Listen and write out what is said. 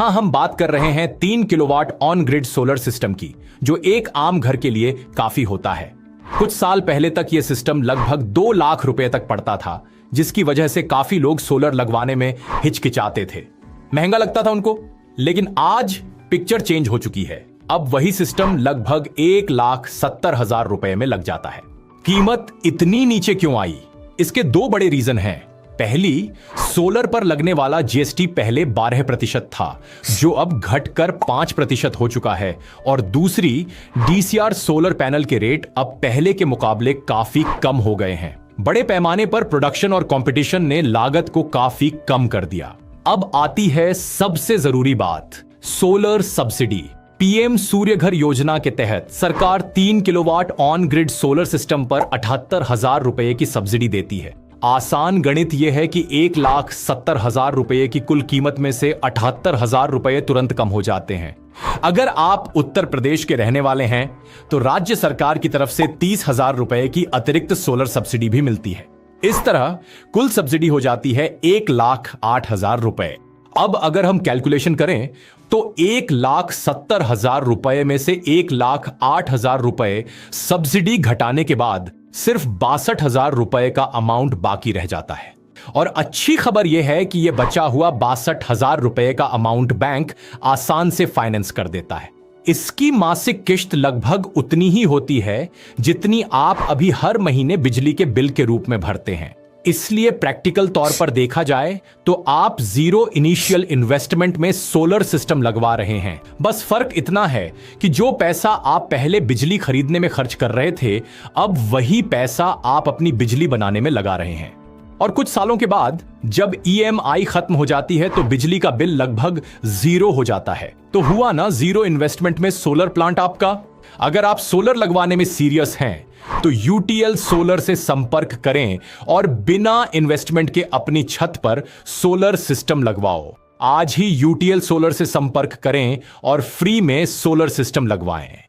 यहां हम बात कर रहे हैं 3 kilowatt on grid solar system की, जो एक आम घर के लिए काफी होता है। कुछ साल पहले तक यह सिस्टम लगभग 2 लाख रुपए तक पड़ता था, जिसकी वजह से काफी लोग सोलर लगवाने में हिचकिचाते थे, महंगा लगता था उनको। लेकिन आज पिक्चर चेंज हो चुकी है। अब वही सिस्टम लगभग 1,70,000 रुपए में लग जाता है। कीमत इतनी नीचे क्यों आई? इसके 2 बड़े रीजन हैं। पहली, सोलर पर लगने वाला जीएसटी पहले 12% था, जो अब घटकर 5% हो चुका है। और दूसरी, डीसीआर सोलर पैनल के रेट अब पहले के मुकाबले काफी कम हो गए हैं। बड़े पैमाने पर प्रोडक्शन और कंपटीशन ने लागत को काफी कम कर दिया। अब आती है सबसे जरूरी बात, सोलर सब्सिडी। पीएम सूर्य घर योजना के तहत सरकार 3 kilowatt on grid solar system पर 78,000 रुपए की सब्सिडी देती है। आसान गणित यह है कि 1,70,000 रुपए की कुल कीमत में से 78,000 रुपए तुरंत कम हो जाते हैं। अगर आप उत्तर प्रदेश के रहने वाले हैं तो राज्य सरकार की तरफ से 30,000 रुपए की अतिरिक्त सोलर सब्सिडी भी मिलती है। इस तरह कुल सब्सिडी हो जाती है 1,08,000 रुपए। अब अगर हम कैलकुलेशन करें तो 1,70,000 रुपए में से 1,08,000 रुपए सब्सिडी घटाने के बाद सिर्फ 62,000 रुपए का अमाउंट बाकी रह जाता है। और अच्छी खबर यह है कि यह बचा हुआ 62,000 रुपए का अमाउंट बैंक आसान से फाइनेंस कर देता है। इसकी मासिक किश्त लगभग उतनी ही होती है जितनी आप अभी हर महीने बिजली के बिल के रूप में भरते हैं। इसलिए प्रैक्टिकल तौर पर देखा जाए तो आप 0 इनिशियल इन्वेस्टमेंट में सोलर सिस्टम लगवा रहे हैं। बस फर्क इतना है कि जो पैसा आप पहले बिजली खरीदने में खर्च कर रहे थे, अब वही पैसा आप अपनी बिजली बनाने में लगा रहे हैं। और कुछ सालों के बाद जब ईएमआई खत्म हो जाती है तो बिजली का बिल लगभग 0 हो जाता है। तो हुआ ना 0 इन्वेस्टमेंट में सोलर प्लांट आपका। अगर आप सोलर लगवाने में सीरियस हैं तो यूटीएल सोलर से संपर्क करें और बिना इन्वेस्टमेंट के अपनी छत पर सोलर सिस्टम लगवाओ। आज ही यूटीएल सोलर से संपर्क करें और फ्री में सोलर सिस्टम लगवाएं।